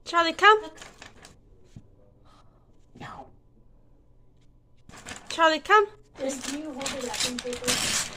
Charlie, come. No. Charlie, come. Just you hold the wrapping paper.